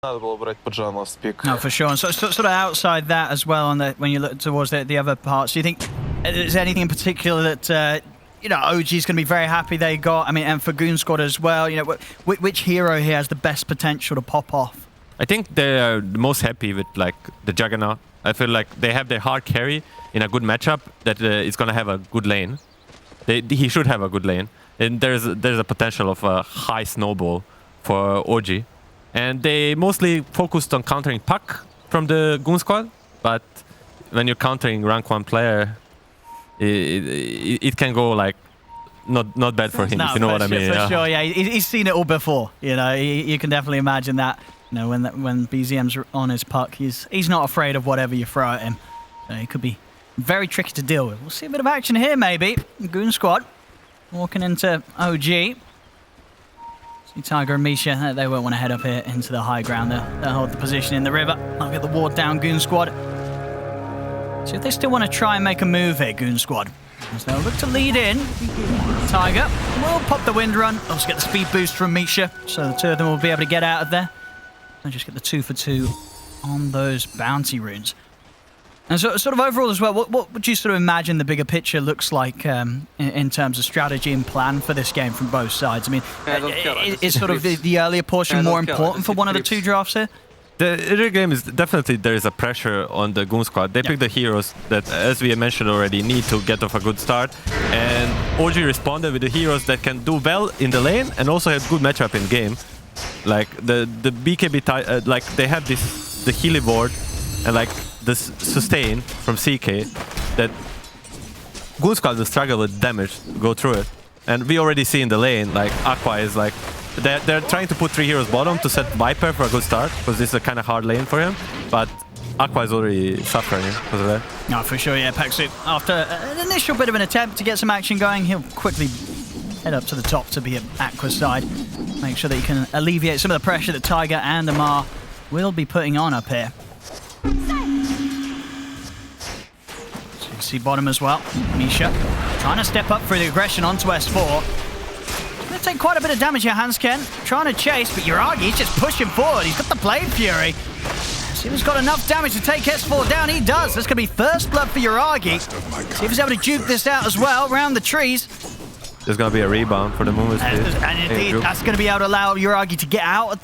Надо было брать поджан last pick. No, for sure. And so sort of outside that as well, on the when you look towards the other parts, do you think is there anything in particular that OG is going to be very happy they got? I mean, and for goonsquad as well. Which hero here has the best potential to pop off? I think they are the most happy with like the Juggernaut. I feel like they have their hard carry in a good matchup that is going to have a good lane. He should have a good lane, and there's a potential of a high snowball for OG. And they mostly focused on countering Puck from the goonsquad, but when you're countering rank 1 player, it can go like not bad for him, No, if you know what I mean. For sure, yeah. He's seen it all before. You can definitely imagine that. When BZM's on his Puck, he's not afraid of whatever you throw at him. So he could be very tricky to deal with. We'll see a bit of action here, maybe. goonsquad walking into OG. See Tiger and Misha, they won't want to head up here into the high ground. They'll hold the position in the river. I'll get the ward down, goonsquad. So if they still want to try and make a move here, goonsquad, as they'll look to lead in. Tiger will pop the wind run. Also get the speed boost from Misha, so the two of them will be able to get out of there. And just get the 2 for 2 on those bounty runes. And so, sort of overall as well, what would you sort of imagine the bigger picture looks like in terms of strategy and plan for this game from both sides? I mean, is sort of the earlier portion more important for one of the two drafts here? The early game is definitely there is a pressure on the goonsquad. They pick the heroes that, as we mentioned already, need to get off a good start. And OG responded with the heroes that can do well in the lane and also have good matchup in game. Like the BKB, like they have the Healy ward and like the sustain from CK that goonsquad will struggle with damage to go through it. And we already see in the lane, like Aqua is like they're trying to put 3 heroes bottom to set Viper for a good start, because this is a kind of hard lane for him. But Aqua is already suffering because of that. No, for sure, yeah. Pexu, after an initial bit of an attempt to get some action going, he'll quickly head up to the top to be at Aqua's side. Make sure that he can alleviate some of the pressure that Tiger and Amar will be putting on up here. So you can see bottom as well. Misha trying to step up through the aggression onto S4. Going to take quite a bit of damage here, Hansken. Trying to chase, but Yuragi just pushing forward. He's got the Blade Fury. See if he's got enough damage to take S4 down. He does. That's going to be first blood for Yuragi. See if he's able to juke this out as well around the trees. There's going to be a rebound for the movement speed. And indeed, that's going to be able to allow Yuragi to get out of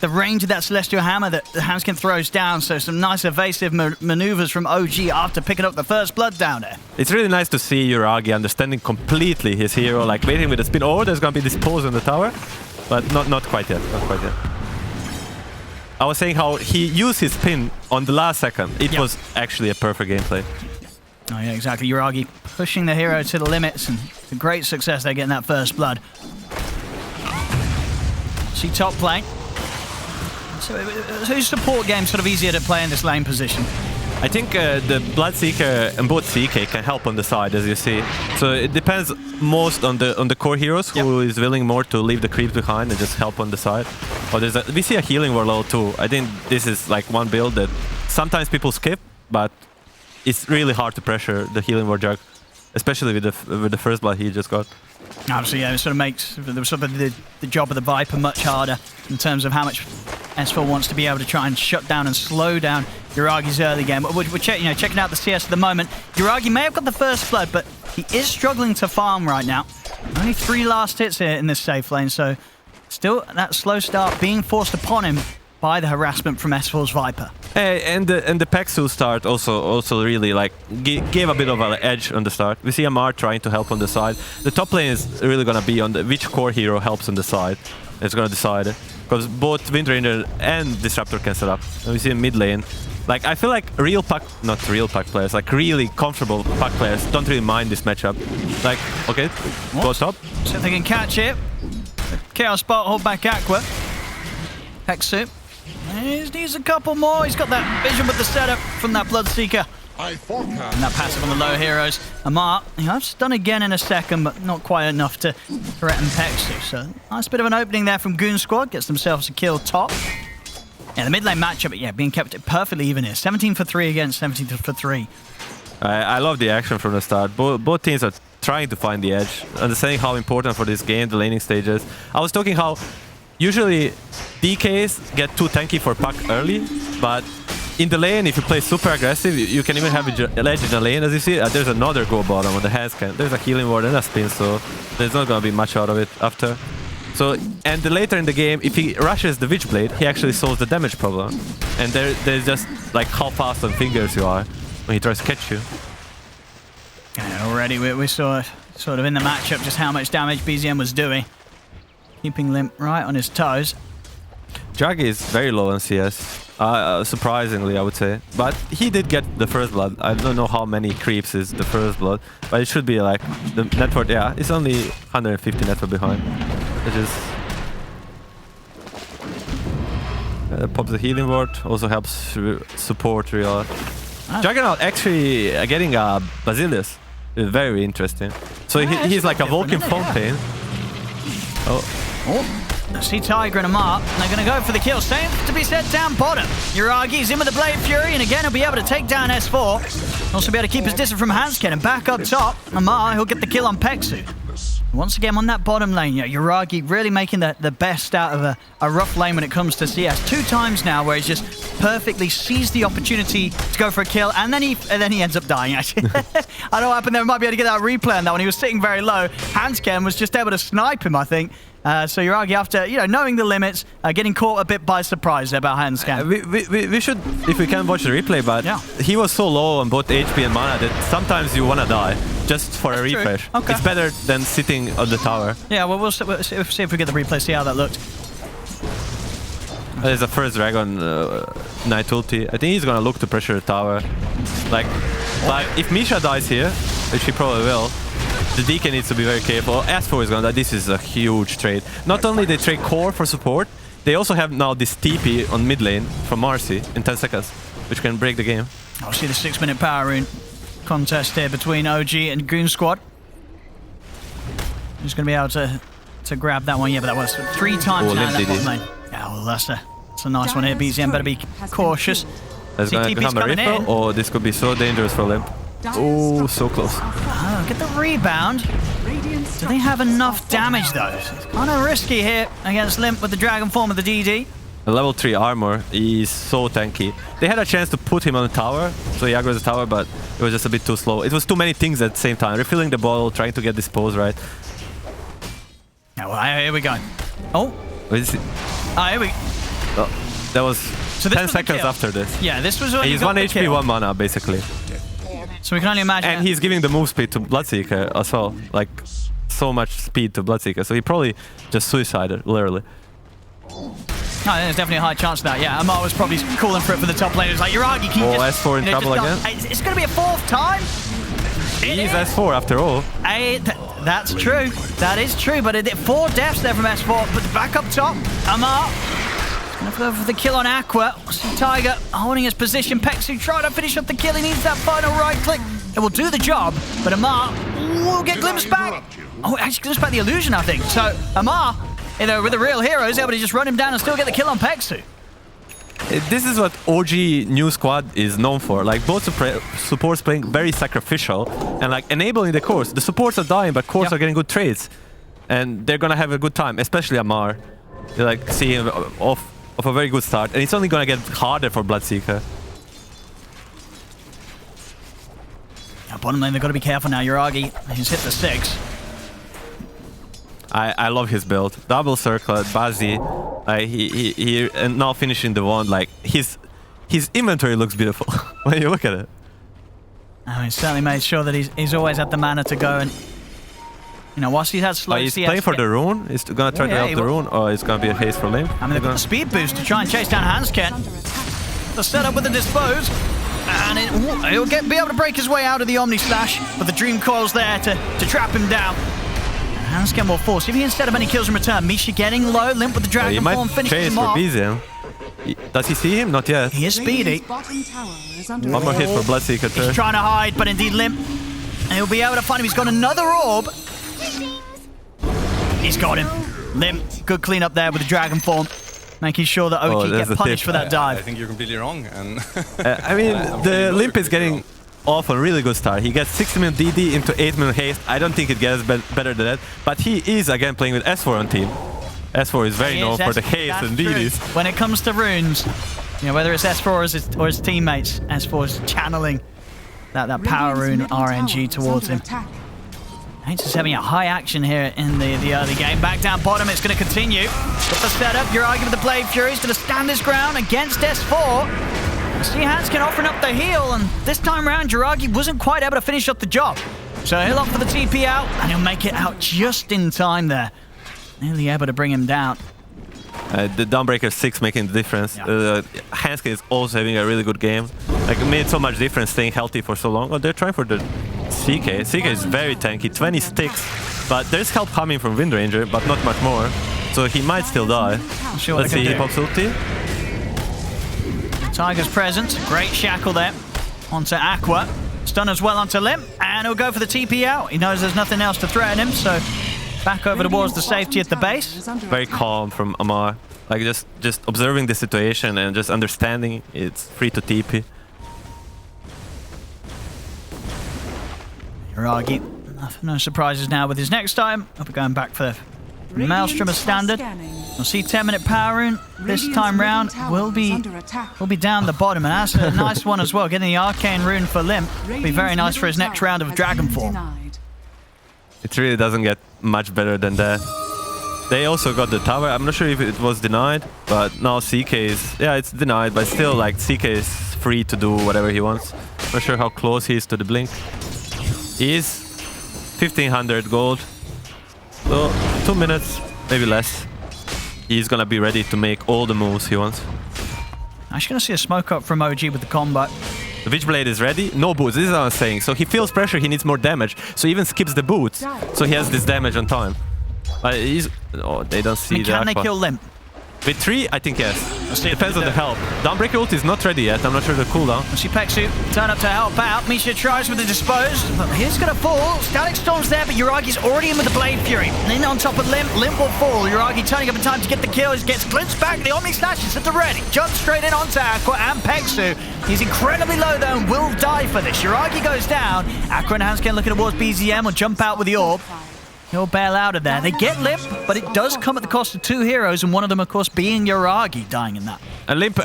the range of that Celestial Hammer that Hansken throws down. So some nice evasive maneuvers from OG after picking up the first blood down there. It's really nice to see Yuragi understanding completely his hero, like waiting with the spin. Oh, there's going to be this pose on the tower, but not quite yet. Not quite yet. I was saying how he used his spin on the last second. It was actually a perfect gameplay. Oh yeah, exactly. Yuragi pushing the hero to the limits, and it's a great success they're getting that first blood. See top lane. So whose support game sort of easier to play in this lane position? I think the Bloodseeker and both CK can help on the side, as you see. So it depends most on the core heroes who is willing more to leave the creeps behind and just help on the side. Or we see a healing ward level too. I think this is like one build that sometimes people skip, but it's really hard to pressure the healing ward jug, especially with the first blood he just got. Absolutely, yeah. It sort of makes the job of the Viper much harder in terms of how much S4 wants to be able to try and shut down and slow down Yuragi's early game. We're checking out the CS at the moment. Yuragi may have got the first blood, but he is struggling to farm right now. Only 3 last hits here in this safe lane, so still that slow start being forced upon him by the harassment from S4's Viper. And the Pexu start also really like gave a bit of an edge on the start. We see Amar trying to help on the side. The top lane is really gonna be on which core hero helps on the side. It's gonna decide it, because both Windranger and Disruptor can set up. And we see in mid lane, like I feel like not real Puck players, like really comfortable Puck players don't really mind this matchup. Like, okay, go top. So if they can catch it. Chaos Spot, hold back Aqua. Pexu. He needs a couple more. He's got that vision with the setup from that Bloodseeker. And that passive on the low heroes. Amar, he'll stun again in a second, but not quite enough to threaten Pexu. So nice bit of an opening there from goonsquad. Gets themselves a kill top. Yeah, the mid lane matchup, being kept perfectly even here. 17 for 3 against 17 for 3. I love the action from the start. Both teams are trying to find the edge, understanding how important for this game the laning stages. I was talking how usually DKs get too tanky for puck early, but in the lane, if you play super aggressive, you can even have a ledge in the lane. As you see, there's another go bottom on the hand scan. There's a healing ward and a spin, so there's not gonna be much out of it after. So, and later in the game, if he rushes the Witchblade, he actually solves the damage problem. And there's just like how fast on fingers you are when he tries to catch you. Yeah, already we saw sort of in the matchup just how much damage BZM was doing. Keeping Limp right on his toes. Jaggy is very low on CS, surprisingly, I would say. But he did get the first blood. I don't know how many creeps is the first blood, but it should be like the net worth. Yeah, it's only 150 net worth behind. It is. Pops the healing ward, also helps support real. Juggernaut actually getting a Basilius. It's very interesting. So he's like a Vulcan Fontaine. I see Tiger and Amar, and they're going to go for the kill. Same to be said down bottom. Uragi's in with the Blade Fury, and again, he'll be able to take down S4. Also be able to keep his distance from Hansken, and back up top, Amar, he'll get the kill on Peksu. Once again, on that bottom lane, Uragi really making the best out of a rough lane when it comes to CS. 2 times now where he's just perfectly seized the opportunity to go for a kill, and then he ends up dying, actually. I don't know what happened there. We might be able to get that replay on that one. He was sitting very low. Hansken was just able to snipe him, I think. So Uragi, after knowing the limits, getting caught a bit by surprise there by Hansken. We should, if we can, watch the replay, but he was so low on both HP and mana that sometimes you want to die just for a refresh. Okay. It's better than sitting on the tower. Yeah, well, we'll see if we get the replay, see how that looked. There's a first Dragon Knight ulti. I think he's gonna look to pressure the tower. Like if Misha dies here, which he probably will, the DK needs to be very careful. S4 is gonna die. This is a huge trade. Not only they trade core for support, they also have now this TP on mid lane from Marcy in 10 seconds, which can break the game. I'll see the 6-minute power rune contest here between OG and goonsquad. Who's going to be able to grab that one? Yeah, but that was 3 times now in that bottom lane. Yeah, well, that's a nice one here. BZM better be cautious. There's going to come a refill, or this could be so dangerous for Limp. Oh, so close. Oh, get the rebound. Do they have enough damage, though? It's kind of risky here against Limp with the Dragon form of the DD. The level 3 armor is so tanky. They had a chance to put him on the tower, so he aggroed the tower, but it was just a bit too slow. It was too many things at the same time. Refilling the bottle, trying to get this pose right. Yeah, well, here we go. Oh. What is it? Here we go. Oh, that was 10 seconds after this. Yeah, this was when he's 1 HP, 1 mana, basically. So we can only imagine. And he's giving the move speed to Bloodseeker as well. Like, so much speed to Bloodseeker. So he probably just suicided, literally. No, there's definitely a high chance of that. Yeah, Amar was probably calling for it for the top lane. It was like, Uragi, can you just... S4 in trouble again? It's going to be a 4th time. He's S4 after all. That's true. That is true, but 4 deaths there from S4. But back up top, Amar going to go for the kill on Aqua. See Tiger holding his position. Peksu trying to finish up the kill. He needs that final right click. It will do the job, but Amar will get glimpsed back. Oh, actually glimpsed back the illusion, I think. So Amar, with the real hero, is able to just run him down and still get the kill on Peksu. This is what OG New Squad is known for. Like, both supports playing very sacrificial and like enabling the cores. The supports are dying, but cores are getting good trades. And they're gonna have a good time, especially Amar. They like see him off a very good start, and it's only gonna get harder for Bloodseeker. Yeah, bottom lane, they've got to be careful now. Uragi, he's hit the 6. I love his build. Double circle, Bazi. He and now finishing the wand. Like his inventory looks beautiful when you look at it. I mean, certainly made sure that he's always had the mana to go and whilst he's had slow CS. He's playing for the rune. He's gonna try to help the rune, or it's gonna be a haste for Limp. I mean, they've got the speed boost to try and chase down Hansken. The setup with the dispose, and he'll be able to break his way out of the Omni Slash, but the Dream Coil's there to trap him down. Hansken will force. If he can set up any kills in return, Misha getting low, Limp with the Dragon form, finishing him off. Does he see him? Not yet. He is speedy. One more hit for Bloodseeker. He's trying to hide, but indeed Limp, he'll be able to find him. He's got another orb. He's got him. Limp, good clean up there with the Dragon form, making sure that Oki get punished for that dive. I think you're completely wrong. And I mean, the Limp is getting off a really good start. He gets 60-minute DD into 8-minute haste. I don't think it gets better than that. But he is again playing with S4 on team. S4 is very He known is, for the S4, haste that's and true. DDs. When it comes to runes, you know, whether it's S4 or his teammates, S4 is channeling that power rune RNG towards him. Heinz is having a high action here in the early game. Back down bottom, it's going to continue. Got the setup, Uragi with the Blade Fury. He's going to stand his ground against S4. See Hanskin offering up the heal, and this time around, Uragi wasn't quite able to finish up the job. So he'll opt for the TP out, and he'll make it out just in time there. Nearly able to bring him down. The Dawnbreaker 6 making the difference. Yeah. Hanskin is also having a really good game. Like, it made so much difference staying healthy for so long. Oh, they're trying for the CK. CK is very tanky, 20 sticks. But there's help coming from Windranger, but not much more. So he might still die. Let's see, he pops ulti. Tiger's present. Great shackle there. Onto Aqua. Stun as well onto Limp. And he'll go for the TP out. He knows there's nothing else to threaten him, so back over towards the safety at the base. Very calm from Amar. Like, just observing the situation and just understanding it's free to TP. Uragi, no surprises now with his next time. I'll be going back for the Maelstrom as standard. We'll see 10-minute power rune this time round. We'll be down the bottom, and that's a nice one as well. Getting the Arcane rune for Limp will be very nice for his next round of Dragonfall. It really doesn't get much better than that. They also got the tower. I'm not sure if it was denied, but now CK is... Yeah, it's denied, but still, like, CK is free to do whatever he wants. Not sure how close he is to the blink. He is 1500 gold. So 2 minutes, maybe less. He's gonna be ready to make all the moves he wants. Actually gonna see a smoke up from OG with the combo. The Witchblade is ready. No boots, this is what I'm saying. So he feels pressure, he needs more damage. So he even skips the boots. So he has this damage on time. He's... Oh, they don't see Can the they kill Limp? With 3, I think yes. Depends on do. the help. Dawnbreaker ult is not ready yet. I'm not sure the cooldown. We'll see Peksu turn up to help out. Misha tries with the dispose, but he's gonna fall. Static Storm's there, but Uragi's already in with the Blade Fury. And then on top of Limp, Limp will fall. Uragi turning up in time to get the kill. He gets glimpsed back. The Omni Slash is at the ready. Jumps straight in onto Aqua and Peksu. He's incredibly low though and will die for this. Uragi goes down. Aqua and Hanskin looking towards BZM will jump out with the orb. He'll bail out of there. They get Limp, but it does come at the cost of 2 heroes, and one of them, of course, being Uragi dying in that. And Limp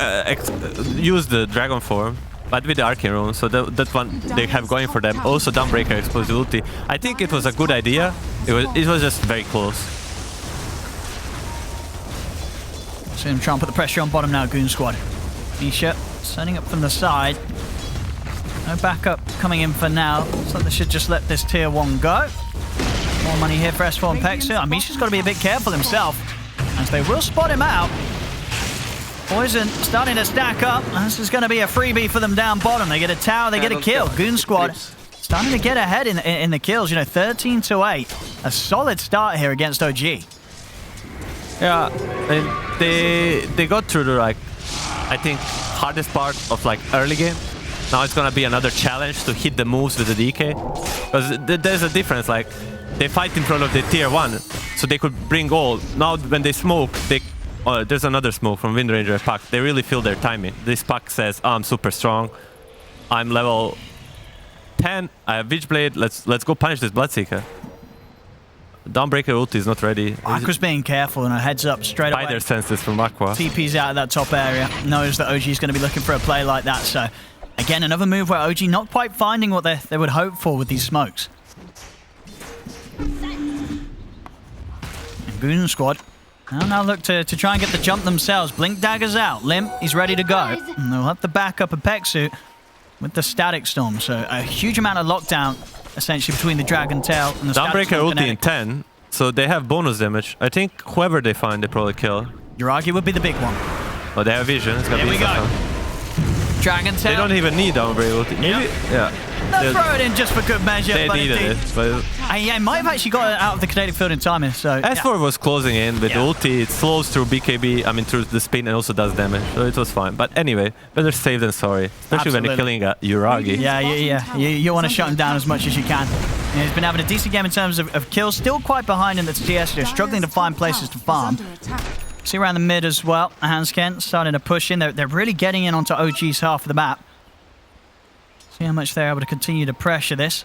used the Dragon form, but with the Arcane rune, so that one they have going for them. Also Dawnbreaker explosive ulti. I think it was a good idea. It was just very close. See him try and put the pressure on bottom now, Goon Squad. Misha setting up from the side. No backup coming in for now. So they should just let this tier 1 go. More money here for S4 and Peksu. Misha's got to be a bit careful himself, as they will spot him out. Poison starting to stack up. This is going to be a freebie for them down bottom. They get a tower, they get a kill. Goon Squad starting to get ahead in the kills. You know, 13-8. A solid start here against OG. Yeah, and they got through the, like, I think, hardest part of, like, early game. Now it's gonna be another challenge to hit the moves with the DK. Because there's a difference, like, they fight in front of the tier 1, so they could bring all. Now when they smoke, there's another smoke from Windranger Puck. They really feel their timing. This Puck says, oh, I'm super strong. I'm level 10, I have Witchblade, let's go punish this Bloodseeker. Dawnbreaker ulti is not ready. Aqua's being careful and a heads up straight away. Spider senses from Aqua. TP's out of that top area. Knows that OG's going to be looking for a play like that. So, again, another move where OG not quite finding what they would hope for with these smokes. And Goon Squad now look to try and get the jump themselves. Blink Dagger's out. Limp, he's ready to go. And they'll have the backup of Peksu with the Static Storm. So, a huge amount of lockdown, essentially, between the Dragon Tail and the Static Storm. Dawnbreaker ulti in 10, so they have bonus damage. I think whoever they find, they probably kill. Uragi would be the big one. Oh, they have vision. It's gonna Here be we go. Dragon Tail. They don't even need Dawnbreaker ulti. Maybe? Yeah. They'll throw it in just for good measure. They but needed it. But yeah, might have actually got it out of the kinetic field in time. So S4 was closing in with ulti. It slows through BKB, I mean through the spin, and also does damage. So it was fine. But anyway, better safe than sorry. Especially when you're killing a Uragi. Yeah. You want to shut him down as much as you can. Yeah, he's been having a decent game in terms of kills. Still quite behind in the TS. They're struggling to find places to farm. See around the mid as well. Hanskin starting to push in. They're really getting in onto OG's half of the map. See how much they're able to continue to pressure this.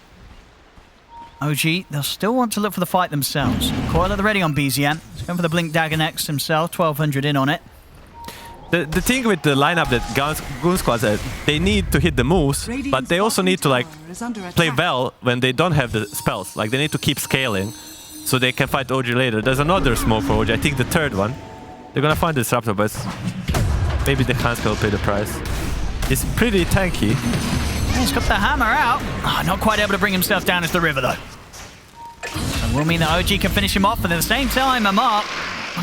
OG, they'll still want to look for the fight themselves. Coil at the ready on BZM. He's going for the Blink Dagger next himself. 1200 in on it. The thing with the lineup that goonsquad said, they need to hit the moves, but they also need to like play well when they don't have the spells. Like they need to keep scaling so they can fight OG later. There's another smoke for OG, I think the third one. They're gonna find the Disruptor, but maybe the Hanska will pay the price. It's pretty tanky. He's got the hammer out. Oh, not quite able to bring himself down into the river though. So will mean that OG can finish him off, and at the same time, Amar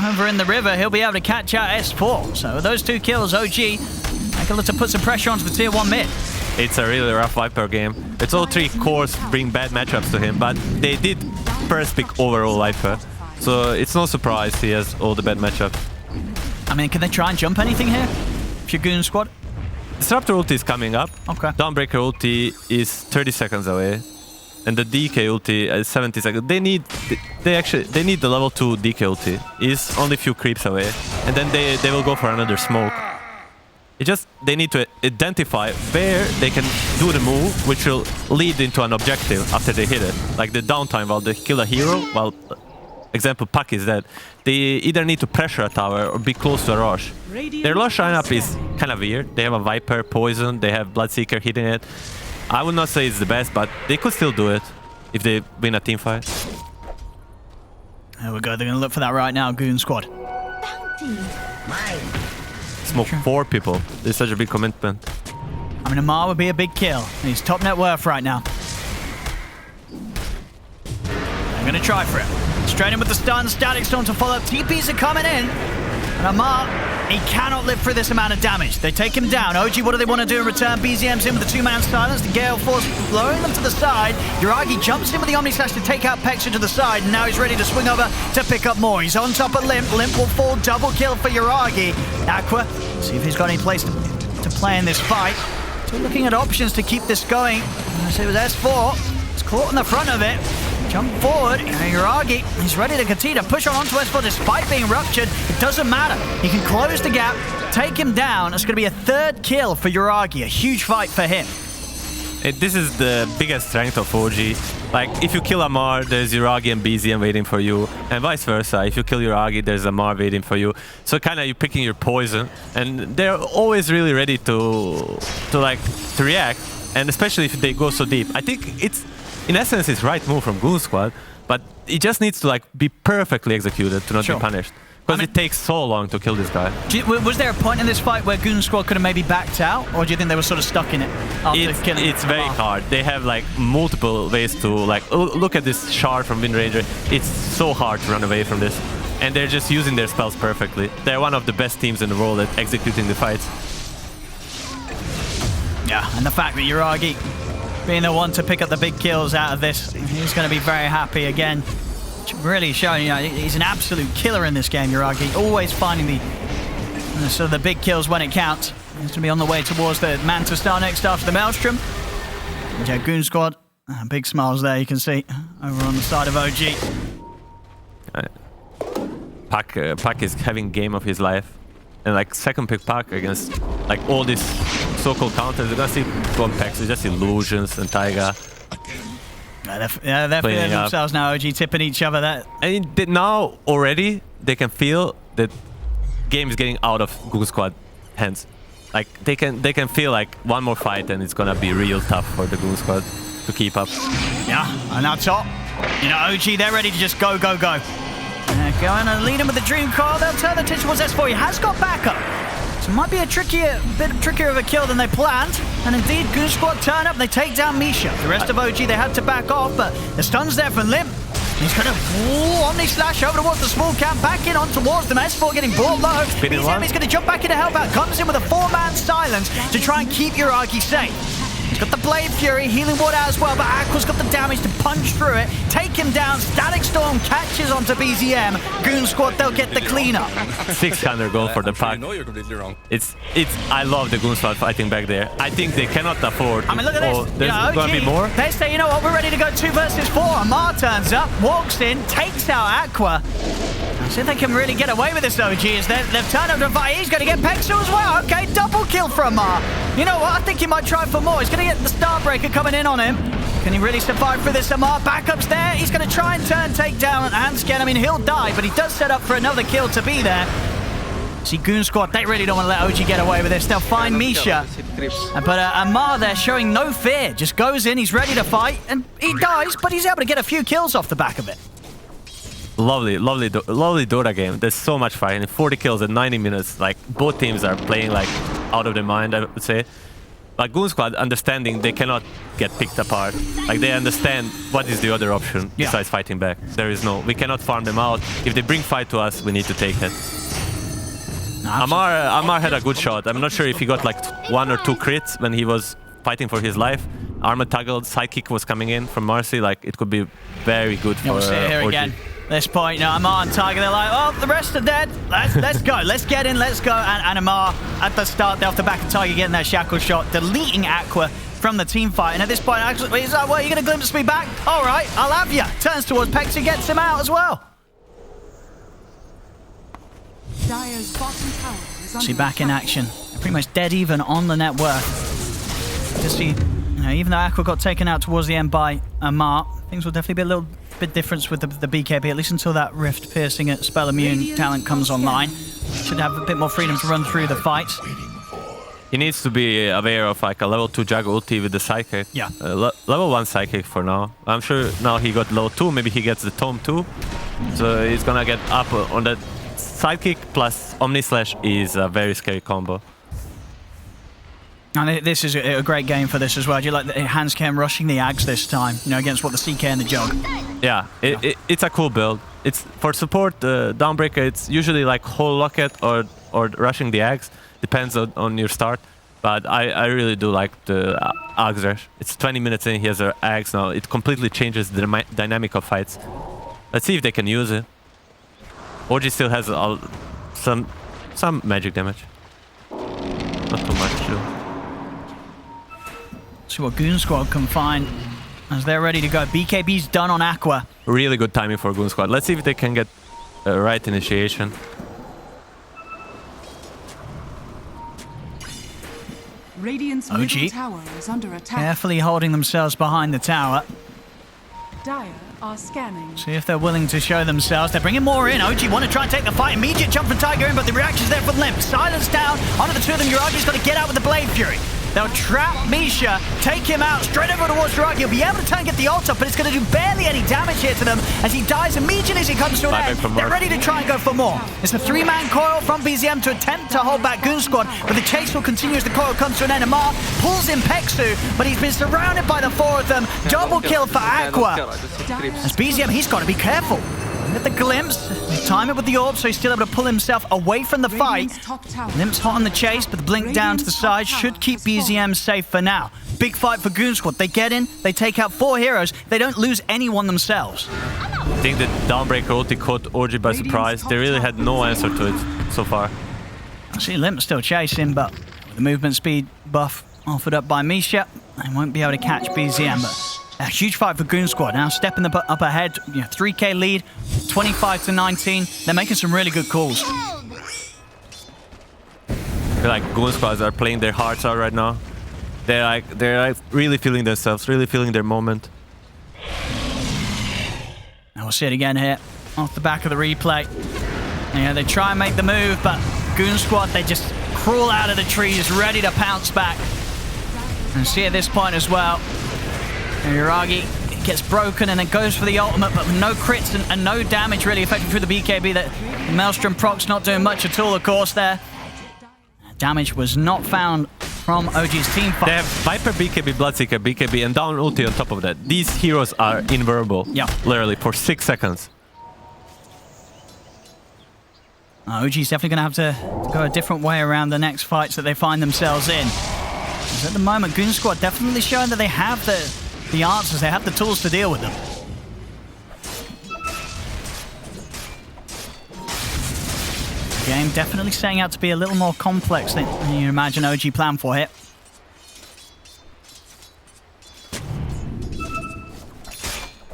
over in the river, he'll be able to catch out S4. So with those 2 kills, OG, they can look to put some pressure onto the tier 1 mid. It's a really rough Viper game. It's all 3 cores bring bad matchups to him, but they did first pick overall Viper. So it's no surprise he has all the bad matchups. I mean, can they try and jump anything here? If you're Goon Squad? Disruptor ulti is coming up. Okay. Dawnbreaker ulti is 30 seconds away. And the DK ulti is 70 seconds. They need the level 2 DK ulti. It's only a few creeps away. And then they will go for another smoke. They need to identify where they can do the move, which will lead into an objective after they hit it. Like the downtime while they kill a hero, while example Puck is dead. They either need to pressure a tower or be close to a rush. Their rush lineup is kind of weird. They have a Viper, Poison, they have Bloodseeker hitting it. I would not say it's the best, but they could still do it if they win a team fight. There we go. They're going to look for that right now, Goon Squad. Smoke 4 people. This is such a big commitment. I mean, Amar would be a big kill. He's top net worth right now. They're going to try for it. Straight in with the stun. Static Storm to follow up. TPs are coming in. And Amar, he cannot live through this amount of damage. They take him down. OG, what do they want to do in return? BZM's in with the 2-man silence. The Gale Force blowing them to the side. Yuragi jumps in with the Omni Slash to take out Pexa to the side. And now he's ready to swing over to pick up more. He's on top of Limp. Limp will fall. Double kill for Yuragi. Aqua, see if he's got any place to play in this fight. So looking at options to keep this going. I say it was S4. It's caught in the front of it. Jump forward, Yuragi, he's ready to continue to push on onto S4 despite being ruptured. It doesn't matter. He can close the gap, take him down. It's going to be a 3rd kill for Yuragi, a huge fight for him. This is the biggest strength of OG. Like, if you kill Amar, there's Yuragi and BZM waiting for you, and vice versa. If you kill Yuragi, there's Amar waiting for you. So kind of you're picking your poison, and they're always really ready to react, and especially if they go so deep. I think it's, in essence, it's right move from Goon Squad, but it just needs to like be perfectly executed to not be punished. Because it takes so long to kill this guy. Was there a point in this fight where Goon Squad could have maybe backed out, or do you think they were sort of stuck in it after killing? It's very hard. They have like multiple ways to like look at this shard from Wind Ranger. It's so hard to run away from this, and they're just using their spells perfectly. They're one of the best teams in the world at executing the fights. Yeah, and the fact that Yuragi being the one to pick up the big kills out of this, he's going to be very happy again. Really showing, you know, he's an absolute killer in this game, Yuragi. Always finding the big kills when it counts. He's going to be on the way towards the Manta Star next after the Maelstrom. And yeah, Goon Squad, big smiles there you can see over on the side of OG. Puck is having game of his life. And like second pick Puck against like all these so-called counters. You're gonna see one packs, just illusions and Taiga. Yeah, they're feeling themselves now, OG tipping each other. And now already they can feel that game is getting out of Goon Squad hands. Like they can feel like one more fight and it's gonna be real tough for the Goon Squad to keep up. Yeah, and now top. You know, OG, they're ready to just go. Going and lead him with the Dream Car. They'll turn the attention towards S4. He has got backup. So it might be a bit trickier of a kill than they planned. And indeed, Goon Squad turn up and they take down Misha. The rest of OG, they had to back off, but the stun's there from Limp. He's going to Omni Slash over towards the small camp, back in on towards them. S4 getting brought low. BZM is going to jump back in to help out. Comes in with a 4-man silence to try and keep Yuragi safe. He's got the Blade Fury, healing ward out as well, but Aqua's got the damage to punch through it, take him down. Static Storm catches onto BZM. Goon Squad, they'll get the cleanup. 600 gold for the pack. I know you're completely wrong. I love the Goon Squad fighting back there. I think they cannot afford. I mean, look at this. There's going to be more. They say, you know what, we're ready to go 2 versus 4. Amar turns up, walks in, takes out Aqua. See if they can really get away with this, OG, as they've turned up to fight. He's going to get Pexa as well. Okay, double kill from Amar. You know what? I think he might try for more. He's going to get the Starbreaker coming in on him. Can he really survive through this? Amar, backup's there. He's going to try and take down Hansken. I mean, he'll die, but he does set up for another kill to be there. See, Goon Squad, they really don't want to let OG get away with this. They'll find Misha. But Amar there showing no fear. Just goes in, he's ready to fight, and he dies, but he's able to get a few kills off the back of it. Lovely Dota game. There's so much fighting. 40 kills in 90 minutes. Like, both teams are playing, like, out of their mind, I would say. Like, Goon Squad understanding they cannot get picked apart. Like, they understand what is the other option besides fighting back. There is no... We cannot farm them out. If they bring fight to us, we need to take it. Amar had a good shot. I'm not sure if he got like 1 or 2 crits when he was fighting for his life. Armor toggled, sidekick was coming in from Marcy. Like, it could be very good for We'll see it here again. This point, you know, Amar and Tiger, they're like, oh, the rest are dead. Let's go. Let's get in. Let's go. And Amar, at the start, they're off the back of Tiger getting that shackle shot, deleting Aqua from the team fight. And at this point, actually, he's like, well, you're going to glimpse me back? All right, I'll have you. Turns towards Pex and gets him out as well. Dire's bottom tower is under See, back in action. Pretty much dead even on the net worth. Just see, you know, even though Aqua got taken out towards the end by Amar, things will definitely be a little bit different with the BKB, at least until that Rift Piercing at Spell Immune talent comes online. Should have a bit more freedom to run through the fights. He needs to be aware of like a level 2 Jag ulti with the Psychic. Yeah. Level 1 Psychic for now. I'm sure now he got level 2, maybe he gets the Tome 2. So he's gonna get up on that. Sidekick plus Omni Slash is a very scary combo. And this is a great game for this as well. Do you like the Hansken rushing the Ags this time, you know, against what the CK and the Jog? Yeah, it's a cool build. It's for support, Dawnbreaker, it's usually like whole Locket or rushing the Ags. Depends on your start. But I really do like the Ags rush. It's 20 minutes in, he has her Ags now. It completely changes the dynamic of fights. Let's see if they can use it. OG still has some magic damage. Not too much, too. See what Goon Squad can find as they're ready to go. BKB's done on Aqua. Really good timing for Goon Squad. Let's see if they can get right initiation. Radiant's middle tower is under attack. Carefully holding themselves behind the tower. Dire are scanning. See if they're willing to show themselves. They're bringing more in. OG want to try and take the fight. Immediate jump from Tiger in, but the reaction's there from Limp. Silence down onto the two of them. Uragi's got to get out with the Blade Fury. They'll trap Misha, take him out straight over towards Uragi. He'll be able to try and get the ult up, but it's going to do barely any damage here to them as he dies immediately as he comes to an end. They're ready to try and go for more. It's a 3-man coil from BZM to attempt to hold back Goon Squad, but the chase will continue as the coil comes to an end. Amar pulls in Pexu, but he's been surrounded by the 4 of them. Double kill for Aqua. As BZM, he's got to be careful. Get the glimpse, time it with the orb so he's still able to pull himself away from the fight. Limp's hot on the chase, but the blink down to the side should keep BZM safe for now. Big fight for Goon Squad. They get in, they take out 4 heroes, they don't lose anyone themselves. I think the Dawnbreaker ulti caught OG by surprise. They really had no answer to it so far. See Limp still chasing, but with the movement speed buff offered up by Misha, they won't be able to catch BZM. But a huge fight for Goon Squad. Now stepping up ahead, 3k lead, 25 to 19. They're making some really good calls. I feel like Goon Squads are playing their hearts out right now. They're like really feeling themselves, really feeling their moment. And we'll see it again here, off the back of the replay. Yeah, they try and make the move, but Goon Squad, they just crawl out of the trees, ready to pounce back. And see at this point as well, Uragi gets broken and then goes for the ultimate, but with no crits and no damage really affected through the BKB. That Maelstrom proc's not doing much at all, of course, there. Damage was not found from OG's team fight. They have Viper, BKB, Bloodseeker, BKB, and down ulti on top of that. These heroes are invulnerable, literally, for 6 seconds. OG's definitely going to have to go a different way around the next fights that they find themselves in. Because at the moment, Goon Squad definitely showing that they have the answers, they have the tools to deal with them. The game definitely setting out to be a little more complex than you imagine OG planned for here.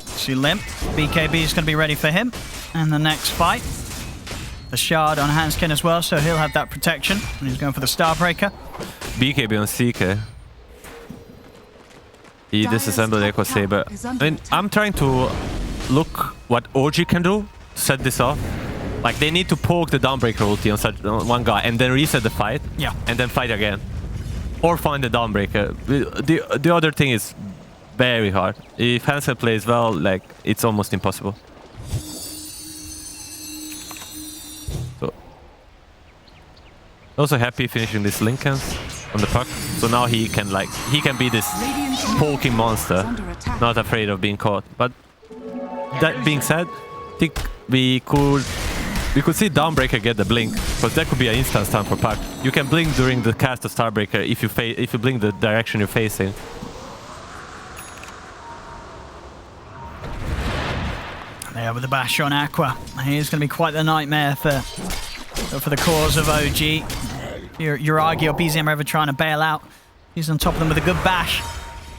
See Limp, BKB is going to be ready for him. And the next fight, the Shard on Hansken as well, so he'll have that protection. And he's going for the Starbreaker. BKB on CK. He disassembled Echo Saber. I mean, I'm trying to look what OG can do to set this off. Like, they need to poke the Dawnbreaker ulti on one guy and then reset the fight. Yeah. And then fight again. Or find the Dawnbreaker. The other thing is very hard. If Hansel plays well, like, it's almost impossible. So, also happy finishing this Lincoln on the puck. So now he can be this poking monster, not afraid of being caught. But that being said, I think we could see Dawnbreaker get the blink, because that could be an instant stun for puck. You can blink during the cast of Starbreaker if you blink the direction you're facing. There with the bash on Aqua. Here's going to be quite the nightmare for the cause of OG. Uragi or BZM are ever trying to bail out. He's on top of them with a good bash.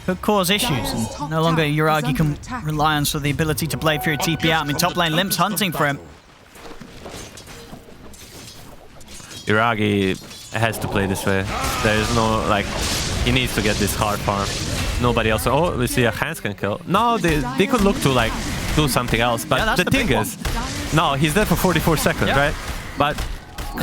Could cause issues. And no longer Uragi can rely on the ability to Blade Fury TP out. I mean, top lane Limp's hunting for him. Uragi has to play this way. There is no, like, he needs to get this hard farm. Nobody else. Oh, we see a Hans can kill. No, they could look to, like, do something else. But yeah, the thing is, no, he's there for 44 seconds, right? But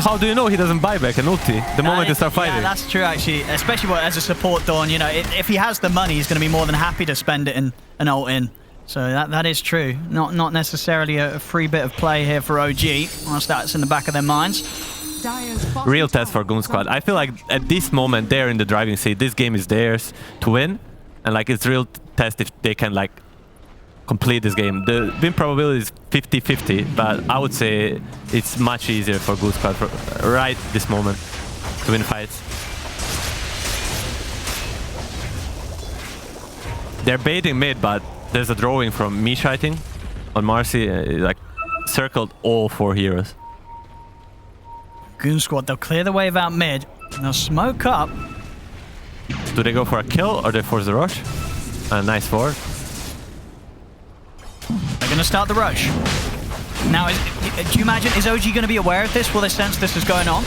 how do you know he doesn't buy back an ulti the moment they start fighting? Yeah, that's true, actually. Especially as a support Dawn, you know, if he has the money, he's going to be more than happy to spend it in an ult in. So that is true. Not necessarily a free bit of play here for OG, whilst that's in the back of their minds. Real test for goonsquad. I feel like at this moment they're in the driving seat. This game is theirs to win, and like it's real test if they can like complete this game. The win probability is 50-50, but I would say it's much easier for goonsquad right this moment to win fights. They're baiting mid, but there's a drawing from Misha, I think, on Marcy, like circled all 4 heroes. goonsquad, they'll clear the wave out mid, and they'll smoke up. Do they go for a kill or they force the rush? Nice forward. They're going to start the rush. Now, do you imagine, is OG going to be aware of this? Will they sense this is going on?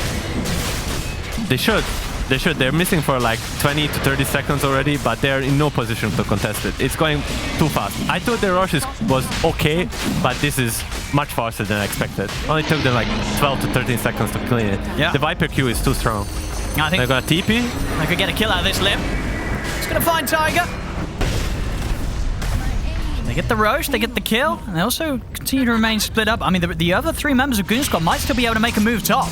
They should. They should. They're missing for like 20 to 30 seconds already, but they're in no position to contest it. It's going too fast. I thought their rush was okay, but this is much faster than I expected. Only took them like 12 to 13 seconds to clean it. Yeah. The Viper Q is too strong. I think they're gonna TP. They could get a kill out of this Limp. It's gonna find Tiger. They get the Roche, they get the kill, and they also continue to remain split up. I mean, the other 3 members of goonsquad might still be able to make a move top.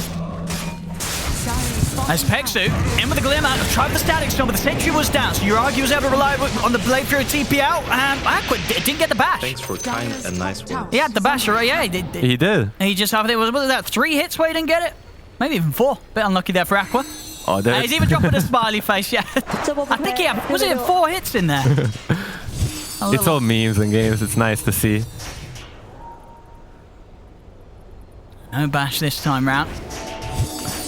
As Pegsu, in with the Glimmer, tried the Static Storm, but the Sentry was down, so Uragi was able to rely on the Blade Fury TP out, and Aqua didn't get the bash. Thanks for kind and nice words. He had the bash, right? Yeah, he did. He just had, was that 3 hits where he didn't get it? Maybe even 4. Bit unlucky there for Aqua. Oh, he's even dropping a smiley face, yeah. I think he had, was it 4 hits in there? It's all memes and games, it's nice to see. No bash this time round.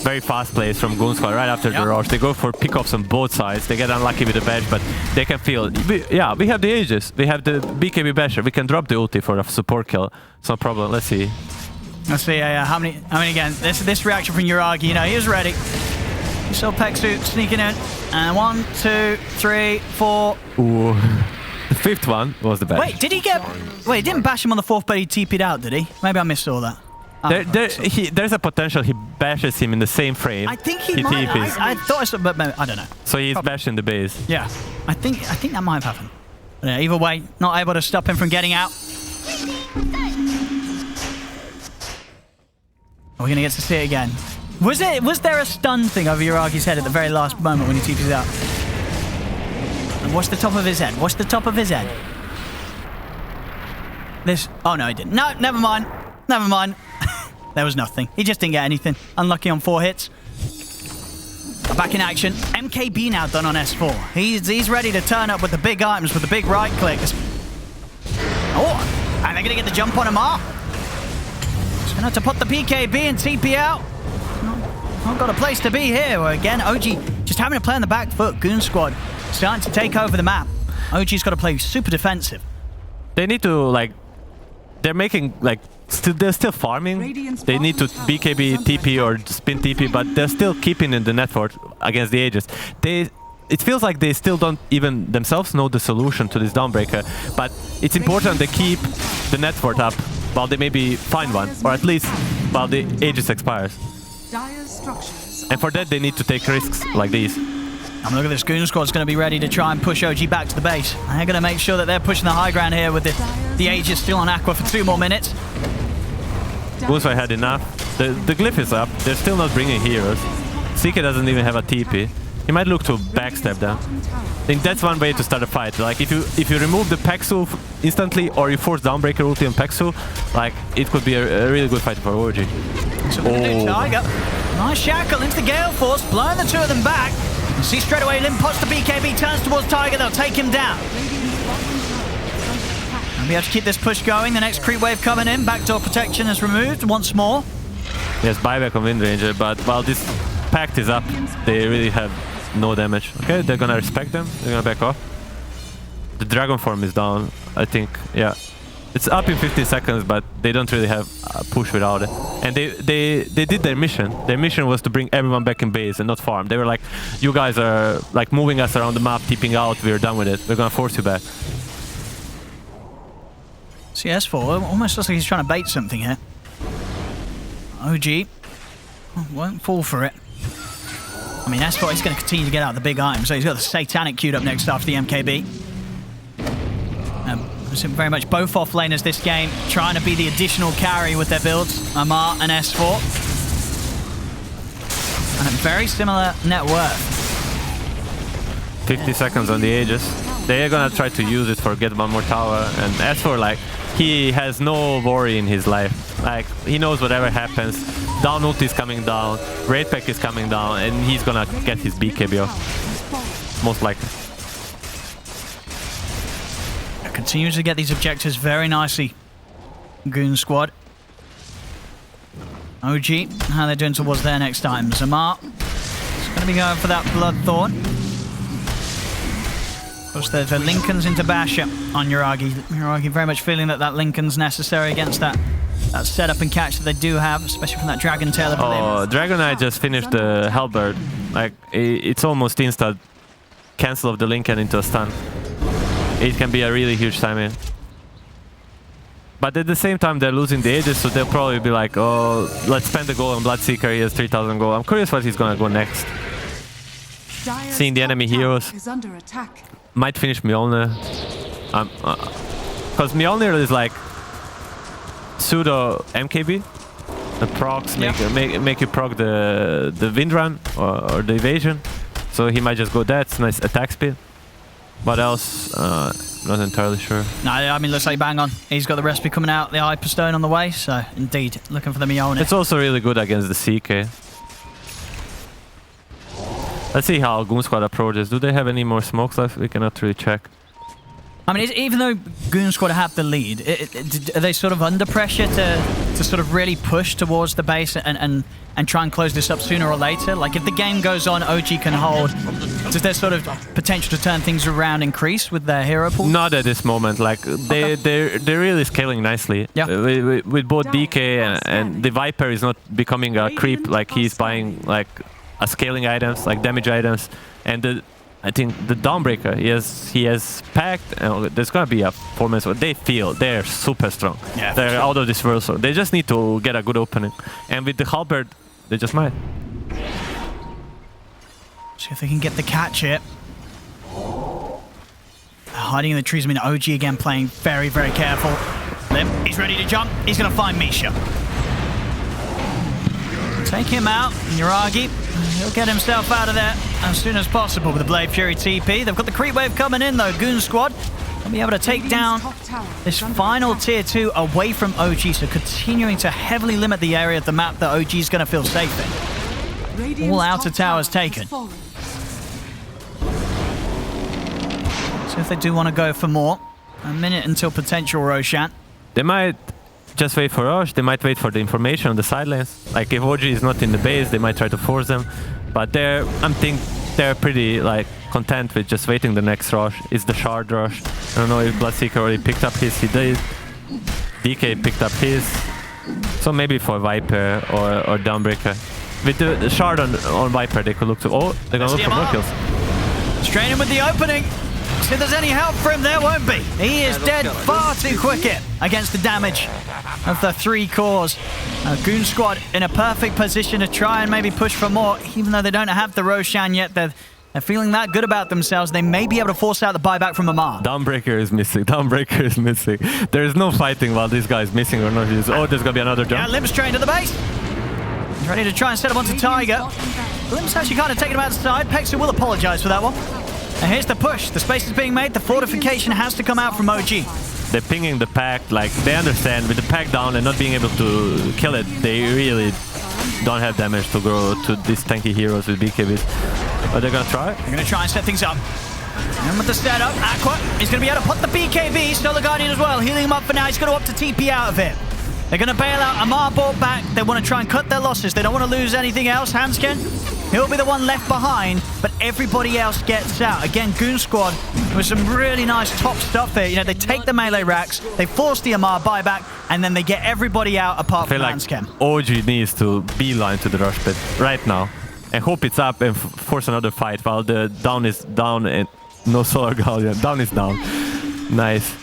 Very fast plays from goonsquad right after the rush. They go for pickoffs on both sides. They get unlucky with the bash, but they can feel. Yeah, we have the Aegis. We have the BKB basher. We can drop the ulti for a support kill. It's no problem. Let's see. Let's see. How many again? This reaction from Uragi. You know, he was ready. You saw Pegsu sneaking in, and 1, 2, 3, 4. Ooh. The 5th one was the bash. Wait, did he get? Wait, he didn't bash him on the 4th, but he TP'd out, did he? Maybe I missed all that. There's a potential he bashes him in the same frame. I think he might. I thought I saw, but maybe, I don't know. So he's bashing the base. Yeah, I think that might have happened. But yeah, either way, not able to stop him from getting out. We're gonna get to see it again. Was there a stun thing over Uragi's head at the very last moment when he TP's out? And what's the top of his head? What's the top of his head? This. Oh no, he didn't. No, never mind. Never mind. There was nothing. He just didn't get anything. Unlucky on 4 hits. Back in action. MKB now done on S4. He's ready to turn up with the big items, with the big right clicks. Oh, and they're going to get the jump on Amar. Just going to have to put the PKB and TP out. Not got a place to be here. Again, OG just having to play on the back foot. goonsquad starting to take over the map. OG's got to play super defensive. They need to, like, they're making, like, they're still farming. They need to BKB TP or spin TP, but they're still keeping in the net fort against the Aegis. it feels like they still don't even themselves know the solution to this Dawnbreaker, but it's important they keep the net worth up while they maybe find one, or at least while the Aegis expires. And for that they need to take risks like these. And look at this, Goon Squad's going to be ready to try and push OG back to the base. They're going to make sure that they're pushing the high ground here with the Aegis still on Aqua for 2 more minutes. Goonsquad had enough. The glyph is up. They're still not bringing heroes. CK doesn't even have a TP. He might look to backstab them. I think that's one way to start a fight. Like if you remove the Pexu instantly, or you force Dawnbreaker ulti on Pexu, like it could be a really good fight for OG. So we're going to do Tiger. Nice shackle into the Gale Force, blowing the 2 of them back. You see straight away, Lim pots the BKB, turns towards Tiger, they'll take him down. And we have to keep this push going. The next creep wave coming in, backdoor protection is removed once more. Yes, buyback on Wind Ranger, but while this pact is up, they really have no damage. Okay, they're gonna respect them, they're gonna back off. The Dragon form is down, I think, yeah. It's up in 15 seconds, but they don't really have a push without it. And they did their mission. Their mission was to bring everyone back in base and not farm. They were like, you guys are like moving us around the map, tipping out, we're done with it. We're gonna force you back. CS4 almost looks like he's trying to bait something here. OG won't fall for it. I mean, S4, he's going to continue to get out the big item, so he's got the Satanic queued up next after the MKB. Very much both off laners this game, trying to be the additional carry with their builds, Amar and S4. And a very similar net worth. 50 seconds on the Aegis. They're gonna try to use it for get one more tower, and S4, like, he has no worry in his life. Like, he knows whatever happens. Down ult is coming down, Raid Pack is coming down, and he's gonna get his BKB off. Most likely. Continues to get these objectives very nicely. Goon Squad. OG, how they're doing towards their next time. Zamar is going to be going for that Bloodthorn. Of course, there's the Lincolns into Basher on Yuragi. Yuragi very much feeling that Lincoln's necessary against that setup and catch that they do have, especially from that Dragon Tail. Oh, Dragon Knight just finished the Halberd. Like, it's almost instant cancel of the Lincoln into a stun. It can be a really huge timing. But at the same time, they're losing the Aegis, so they'll probably be like, oh, let's spend the gold on Bloodseeker, he has 3000 gold. I'm curious what he's gonna go next. Seeing the enemy heroes. Might finish Mjolnir. Because Mjolnir is like pseudo MKB. The procs make you proc the Wind Run or the evasion. So he might just go that, it's nice attack speed. What else? Not entirely sure. No, I mean, looks like bang on. He's got the recipe coming out, the Hyperstone on the way, so indeed, looking for the Mjolnir. It's also really good against the CK. Let's see how Goon Squad approaches. Do they have any more smokes left? We cannot really check. I mean, even though Goon Squad have the lead, are they sort of under pressure to sort of really push towards the base and try and close this up sooner or later? Like, if the game goes on, OG can hold. Does their sort of potential to turn things around increase with their hero pool? Not at this moment. Like, they're really scaling nicely. Yeah. With both DK and the Viper is not becoming a creep. Like, he's buying like a scaling items, like damage items, and I think the Dawnbreaker, he has packed, and there's gonna be a performance. They feel they're super strong. Yeah, they're sure. out of this world, so they just need to get a good opening. And with the Halberd, they just might. See if they can get the catch here. Hiding in the trees. I mean, OG again playing very, very careful. Lim, he's ready to jump. He's gonna find Misha. Take him out. Yuragi, he'll get himself out of there as soon as possible with the Blade Fury TP. They've got the creep wave coming in though. Goon Squad will be able to take down this final tier 2 away from OG, so continuing to heavily limit the area of the map that OG is going to feel safe in. All outer towers taken. So if they do want to go for more, a minute until potential Roshan. They might just wait for Rosh, they might wait for the information on the side lanes. Like, if OG is not in the base, they might try to force them. But I think they're pretty like content with just waiting the next rush. It's the shard rush. I don't know if Bloodseeker already picked up his, he did. DK picked up his. So maybe for Viper or Dawnbreaker. With the shard on Viper, they could look to... Oh, they're gonna look for more kills. Straining with the opening. See if there's any help for him. There won't be. He is dead far too quick here against the damage of the 3 cores. Goon Squad in a perfect position to try and maybe push for more, even though they don't have the Roshan yet. They're feeling that good about themselves. They may be able to force out the buyback from Amar. Dawnbreaker is missing. Dawnbreaker is missing. There is no fighting while this guy is missing or not. Oh, there's gonna be another jump. Yeah, Limp's trained to the base. He's ready to try and set up onto Tiger. Limp's actually kind of taking him outside. Pexer will apologize for that one. And here's the push. The space is being made. The fortification has to come out from OG. They're pinging the pack. Like, they understand with the pack down and not being able to kill it, they really don't have damage to go to these tanky heroes with BKBs. But they're gonna try. They're gonna try and set things up. And with the setup, Aqua is gonna be able to put the BKB. Solar Guardian as well, healing him up for now. He's gonna opt to TP out of it. They're gonna bail out. Amar bought back. They want to try and cut their losses. They don't want to lose anything else. Hansken, he'll be the one left behind, but everybody else gets out. Again, Goon Squad with some really nice top stuff here. You know, they take the melee racks, they force the Amar buyback, and then they get everybody out apart from Hansken. OG needs to beeline to the rush pit right now and hope it's up and force another fight while the down is down and no Solar Guardian. Down is down. Nice.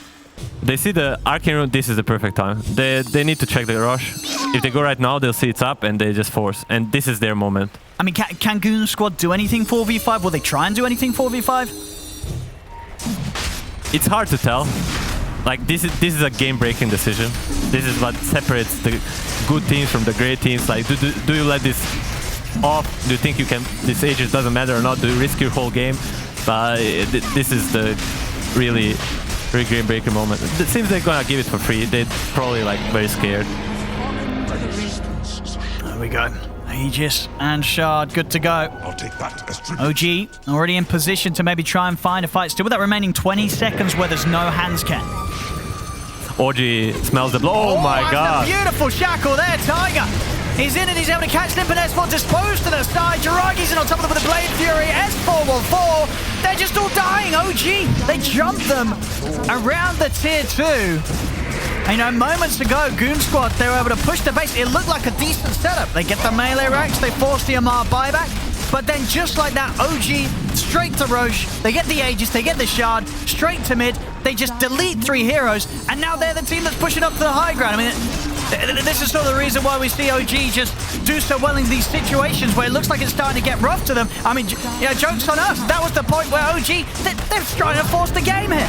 They see the Arcane Rune, this is the perfect time. They need to check the rush. If they go right now, they'll see it's up and they just force. And this is their moment. I mean, can Goon Squad do anything 4v5? Will they try and do anything 4v5? It's hard to tell. Like, this is a game-breaking decision. This is what separates the good teams from the great teams. Like, do you let this off? Do you think you can, this Aegis doesn't matter or not? Do you risk your whole game? But this is the really game breaker moment. It seems they're gonna give it for free. They're probably like very scared. There we go. Aegis and Shard, good to go. I'll take that as tribute. OG already in position to maybe try and find a fight. Still with that remaining 20 seconds where there's no Hansken. OG smells the blood. Oh my god. The beautiful shackle there, Tiger. He's in it, he's able to catch Limp and S4 disposed to the side. Jiragi's in on top of them with the Blade Fury. S4 will fall. They're just all dying. OG, they jumped them around the tier 2. And, you know, moments ago, Goon Squad, they were able to push the base. It looked like a decent setup. They get the melee racks, they force the Amar buyback. But then just like that, OG, straight to Roche. They get the Aegis, they get the Shard, straight to mid. They just delete 3 heroes. And now they're the team that's pushing up to the high ground. I mean, this is sort of the reason why we see OG just do so well in these situations where it looks like it's starting to get rough to them. I mean, you know, joke's on us. That was the point where OG, they're trying to force the game here.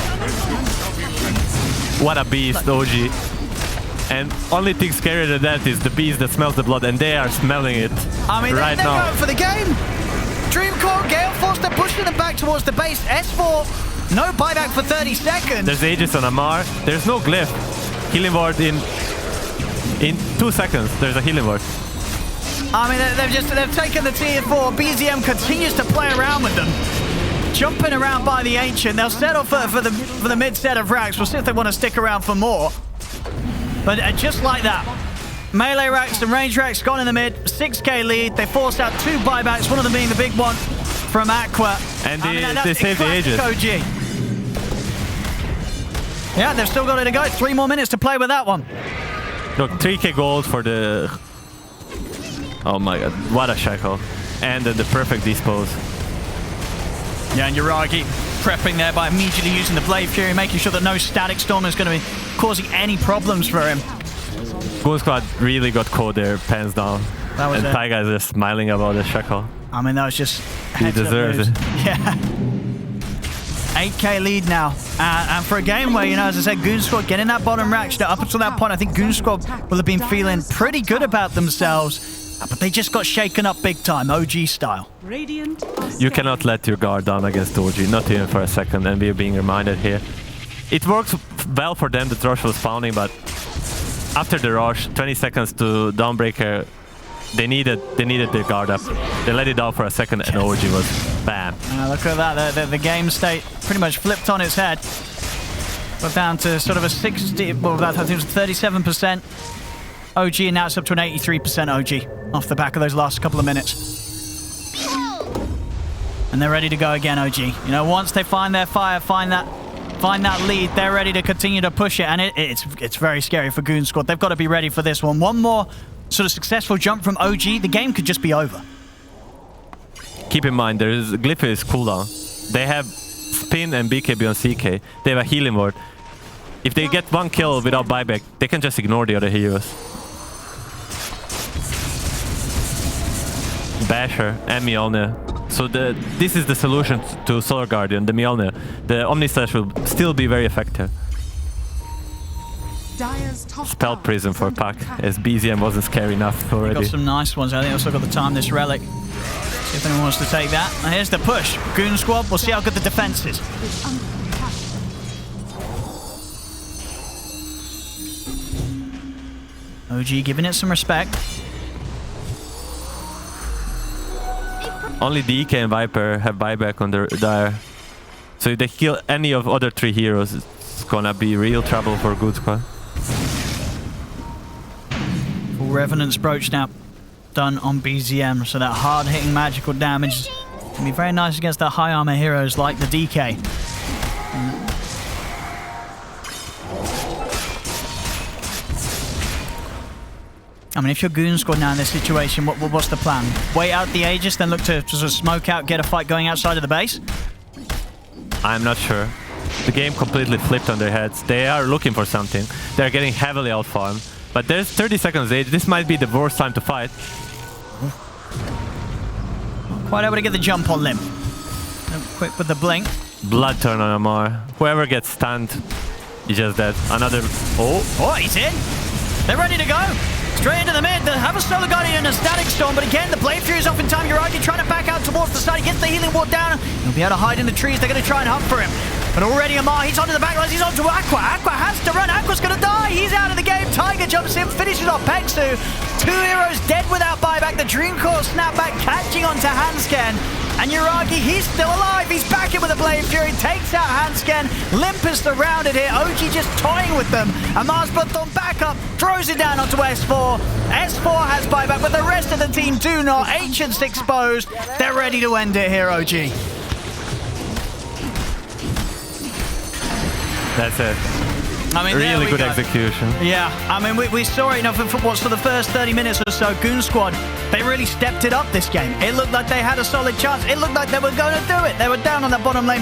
What a beast, OG. And only thing scarier than that is the beast that smells the blood, and they are smelling it I mean, right they're now. going for the game. Dreamcore, Gale Force, they're pushing them back towards the base. S4, no buyback for 30 seconds. There's Aegis on Amar. There's no glyph. Healing ward in 2 seconds. There's a healing ward. I mean, they've taken the tier 4. BZM continues to play around with them. Jumping around by the Ancient. They'll settle for the mid set of racks. We'll see if they want to stick around for more. But just like that, melee racks and range racks gone in the mid. 6k lead. They forced out 2 buybacks, one of them being the big one from Aqua. And they saved the Aegis. OG. Yeah, they've still got it to go. 3 more minutes to play with that one. Look, 3k gold for the... Oh my god, what a shackle. And then the perfect dispose. Yeah, and Yuragi prepping there by immediately using the Blade Fury, making sure that no Static Storm is going to be causing any problems for him. Goon Squad really got caught there, pants down. That was and it. Taiga is just smiling about the shackle. I mean, that was just... He deserves it. Yeah. 8k lead now. And for a game where, you know, as I said, Goon Squad getting that bottom rack, up until that point, I think Goon Squad will have been feeling pretty good about themselves. But they just got shaken up big time, OG style. Radiant. You cannot let your guard down against OG, not even for a second, and we're being reminded here. It works well for them, the rush was spawning, but after the rush, 20 seconds to Dawnbreaker, they needed their guard up. They let it down for a second, and OG was bam. Look at that, the game state pretty much flipped on its head. Got down to sort of a 60, well, I think it was 37%. OG, and now it's up to an 83% OG off the back of those last couple of minutes. And they're ready to go again, OG. You know, once they find their fire, find that lead, they're ready to continue to push it, and it's very scary for Goon Squad. They've got to be ready for this one. One more sort of successful jump from OG, the game could just be over. Keep in mind, there's Glyph is cooldown. They have Spin and BKB on CK. They have a healing ward. If they get one kill without buyback, they can just ignore the other heroes. Basher and Mjolnir. So this is the solution to Solar Guardian, the Mjolnir. The Omni Slash will still be very effective. Spell Prism for Puck, as BZM wasn't scary enough already. Got some nice ones. I think also got the time this relic. See if anyone wants to take that. Now here's the push. Goon Squad, we'll see how good the defense is. OG giving it some respect. Only DK and Viper have buyback on their Dire. So if they kill any of other 3 heroes, it's gonna be real trouble for goonsquad. Full Revenant's Brooch now done on BZM, so that hard-hitting magical damage can be very nice against the high armor heroes like the DK. I mean, if you're Goon Squad now in this situation, what's the plan? Wait out the Aegis, then look to sort of smoke out, get a fight going outside of the base? I'm not sure. The game completely flipped on their heads. They are looking for something. They're getting heavily outfarmed. But there's 30 seconds Aegis. This might be the worst time to fight. Quite able to get the jump on Limb. Quick with the blink. Blood turn on Amar. Whoever gets stunned, he's just dead. Another... Oh, he's in. They're ready to go. Straight into the mid. They have a Solar Guardian and a Static Storm, but again, the Blade Fury is off in time. Uragi trying to back out towards the side. He gets the healing ward down. He'll be able to hide in the trees. They're going to try and hunt for him. But already Amar, he's onto the backlines. He's onto Aqua. Aqua has to run. Aqua's going to die. He's out of the game. Tiger jumps in, finishes off Pexu. 2 heroes dead without buyback. The Dream Core snapback catching onto Hansken. And Uragi, he's still alive. He's back in with a Blade Fury. Takes out Hansken. Limp is surrounded here. OG just toying with them. Amar's put them back up. Throws it down onto S4. S4 has buyback, but the rest of the team do not. Ancient's exposed. They're ready to end it here, OG. that's it. I mean, really good execution. Yeah, I mean, we saw it enough for the first 30 minutes or so. Goon Squad, they really stepped it up this game. It looked like they had a solid chance. It looked like they were going to do it. They were down on that bottom lane.